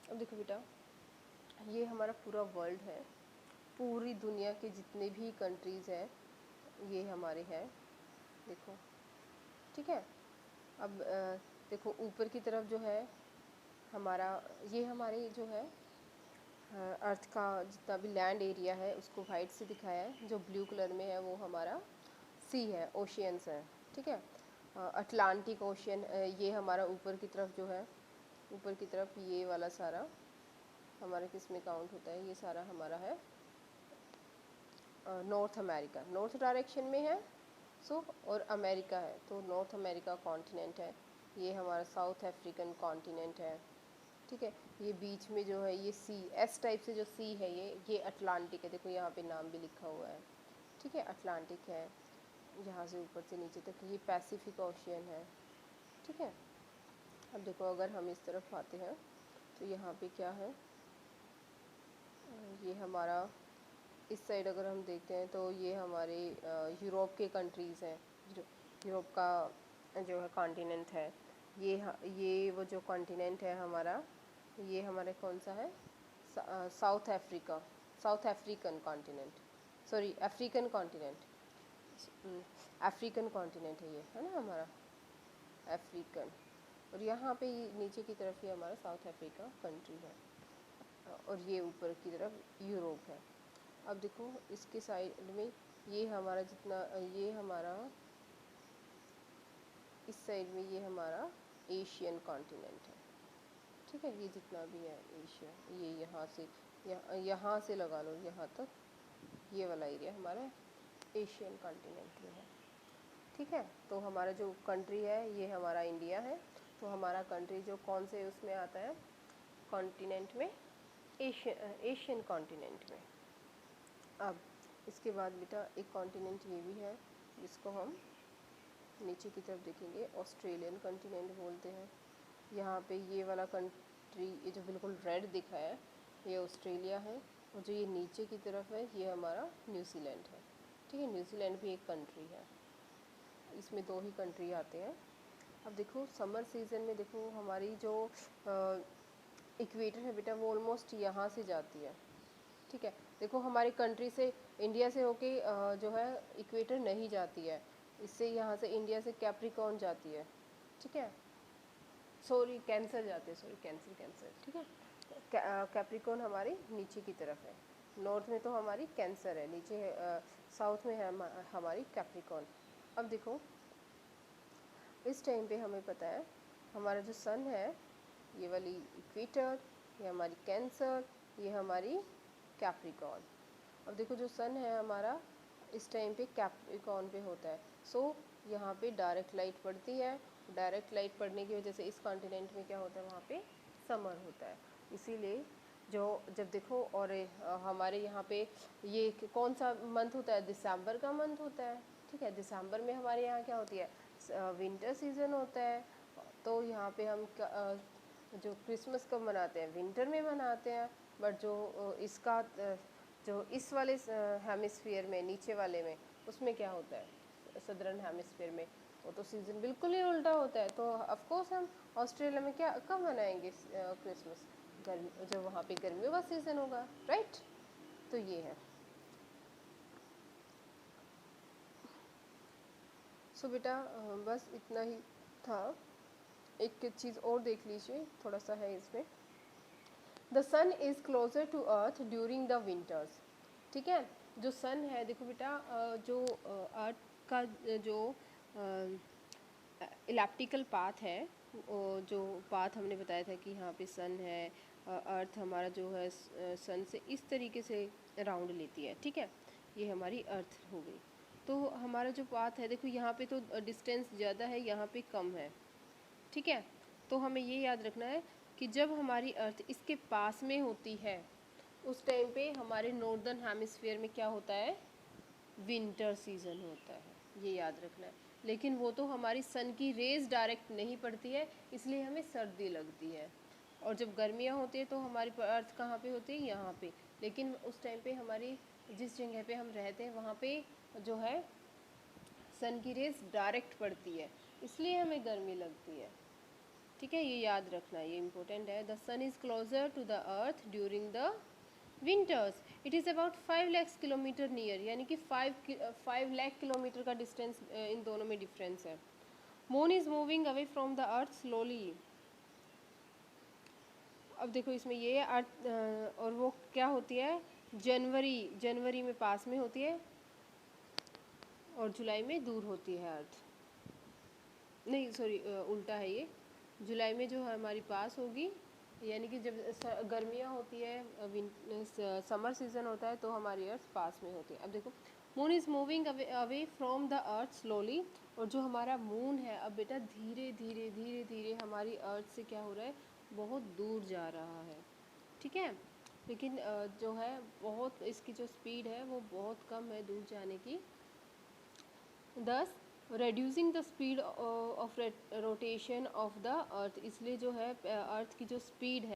अब देखो बेटा, ये हमारा पूरा वर्ल्ड है, पूरी दुनिया के जितने भी कंट्रीज़ हैं ये हमारे हैं, देखो, ठीक है। अब देखो ऊपर की तरफ जो है हमारा, ये हमारे जो है अर्थ का जितना भी लैंड एरिया है उसको वाइट से दिखाया है, जो ब्लू कलर में है वो हमारा सी है, ओशियंस है, ठीक है। अटलांटिक ओशियन ये हमारा ऊपर की तरफ जो है, ऊपर की तरफ ये वाला सारा हमारा किस में काउंट होता है, ये सारा हमारा है नॉर्थ अमेरिका, नॉर्थ डायरेक्शन में है सो, और अमेरिका है तो नॉर्थ अमेरिका कॉन्टिनेंट है। ये हमारा साउथ अफ्रीकन कॉन्टिनेंट है, ठीक है। ये बीच में जो है ये सी, एस टाइप से जो सी है ये अटलांटिक है, देखो यहाँ पे नाम भी लिखा हुआ है, ठीक है, अटलांटिक है। यहाँ से ऊपर से नीचे तक ये पैसिफिक ओशियन है, ठीक है। अब देखो अगर हम इस तरफ आते हैं तो यहाँ पे क्या है, ये हमारा इस साइड अगर हम देखते हैं तो ये हमारे यूरोप के कंट्रीज़ हैं, यूरोप का जो है कॉन्टिनेंट है। ये वो जो कॉन्टिनेंट है हमारा, ये हमारे कौन सा है, south Africa, south African continent, sorry African continent, African continent है ये, है ना हमारा अफ्रीकन। और यहाँ पे नीचे की तरफ ये हमारा साउथ अफ्रीका कंट्री है, और ये ऊपर की तरफ यूरोप है। अब देखो इसके साइड में ये हमारा जितना, ये हमारा इस साइड में ये हमारा एशियन कॉन्टिनेंट है, ठीक है। ये जितना भी है एशिया, ये यहाँ से लगा लो यहाँ तक, ये वाला एरिया हमारा एशियन कॉन्टिनेंट में है, ठीक है। तो हमारा जो कंट्री है ये हमारा इंडिया है, तो हमारा कंट्री जो कौन से उसमें आता है कॉन्टिनेंट में, एशियन कॉन्टिनेंट में। अब इसके बाद बेटा एक कॉन्टिनेंट ये भी है जिसको हम नीचे की तरफ देखेंगे, ऑस्ट्रेलियन कॉन्टिनेंट बोलते हैं। यहाँ पे ये वाला कंट्री, ये जो बिल्कुल रेड दिखा है ये ऑस्ट्रेलिया है, और जो ये नीचे की तरफ है ये हमारा न्यूजीलैंड है, ठीक है। न्यूजीलैंड भी एक कंट्री है, इसमें दो ही कंट्री आते हैं। अब देखो समर सीज़न में देखो हमारी जो इक्वेटर है बेटा वो ऑलमोस्ट यहाँ से जाती है, ठीक है। देखो हमारी कंट्री से, इंडिया से होके जो है इक्वेटर नहीं जाती है, इससे यहाँ से इंडिया से कैप्रिकॉर्न जाती है, ठीक है, सॉरी कैंसर जाते हैं, सॉरी कैंसर, ठीक है। कैप्रिकॉर्न हमारी नीचे की तरफ है, नॉर्थ में तो हमारी कैंसर है, नीचे साउथ में है हमारी कैप्रिकॉर्न। अब देखो इस टाइम पे हमें पता है हमारा जो सन है, ये वाली इक्वेटर, ये हमारी कैंसर, ये हमारी कैप्रिकॉर्न। अब देखो जो सन है हमारा इस टाइम पे कैप्रिकॉर्न पे होता है, सो यहाँ पे डायरेक्ट लाइट पड़ती है, डायरेक्ट लाइट पड़ने की वजह से इस कॉन्टिनेंट में क्या होता है, वहाँ पे समर होता है। इसीलिए जो जब देखो, और हमारे यहाँ पे ये कौन सा मंथ होता है, दिसंबर का मंथ होता है, ठीक है। दिसंबर में हमारे यहाँ क्या होती है, विंटर सीज़न होता है, तो यहाँ पे हम जो क्रिसमस कब मनाते हैं, विंटर में मनाते हैं। बट जो इसका जो इस वाले हेमिस्फीयर में, नीचे वाले में, उसमें क्या होता है, सदर्न हेमिस्फीयर में वो तो सीज़न बिल्कुल ही उल्टा होता है। तो ऑफ कोर्स हम ऑस्ट्रेलिया में क्या कब मनाएंगे क्रिसमस, गर्मी, जब वहाँ पे गर्मियों का सीज़न होगा, राइट। तो ये है। सो बेटा बस इतना ही था। एक चीज़ और देख लीजिए, थोड़ा सा है इसमें, the sun is closer to earth during the winters, ठीक है। जो सन है देखो बेटा, जो अर्थ का जो इलेप्टिकल पाथ है, जो पाथ हमने बताया था कि यहाँ पे सन है, अर्थ हमारा जो है सन से इस तरीके से राउंड लेती है, ठीक है। ये हमारी अर्थ हो गई। तो हमारा जो पाथ है देखो यहाँ पे तो डिस्टेंस ज़्यादा है, यहाँ पे कम है, ठीक है। तो हमें ये याद रखना है कि जब हमारी अर्थ इसके पास में होती है उस टाइम पे हमारे नॉर्दर्न हेमिस्फीयर में क्या होता है, विंटर सीज़न होता है, ये याद रखना है। लेकिन वो तो हमारी सन की रेज डायरेक्ट नहीं पड़ती है, इसलिए हमें सर्दी लगती है। और जब गर्मियाँ होती है तो हमारी अर्थ कहाँ पे होती है, यहाँ पे। लेकिन उस टाइम पे हमारी जिस जगह पे हम रहते हैं वहाँ पे जो है सन की रेज डायरेक्ट पड़ती है, इसलिए हमें गर्मी लगती है। ठीक है, ये याद रखना, ये इम्पोर्टेंट है। The sun is closer to the earth during the winters, it is about 5 lakh kilometre near, यानी कि 5 लाख किलोमीटर का डिस्टेंस इन दोनों में डिफरेंस है। Moon is moving away from the earth slowly. अब देखो इसमें ये अर्थ और वो क्या होती है, जनवरी में पास में होती है और जुलाई में दूर होती है अर्थ, नहीं सॉरी उल्टा है ये, जुलाई में जो है हमारी पास होगी, यानी कि जब गर्मियाँ होती है, समर सीजन होता है तो हमारी अर्थ पास में होती है। अब देखो moon is moving away from the earth slowly, और जो हमारा मून है अब बेटा धीरे धीरे धीरे धीरे हमारी अर्थ से क्या हो रहा है, बहुत दूर जा रहा है, ठीक है। लेकिन जो है बहुत इसकी जो स्पीड है वो बहुत कम है दूर जाने की, दस reducing the speed of rotation of the earth, इसलिए जो है अर्थ की जो स्पीड है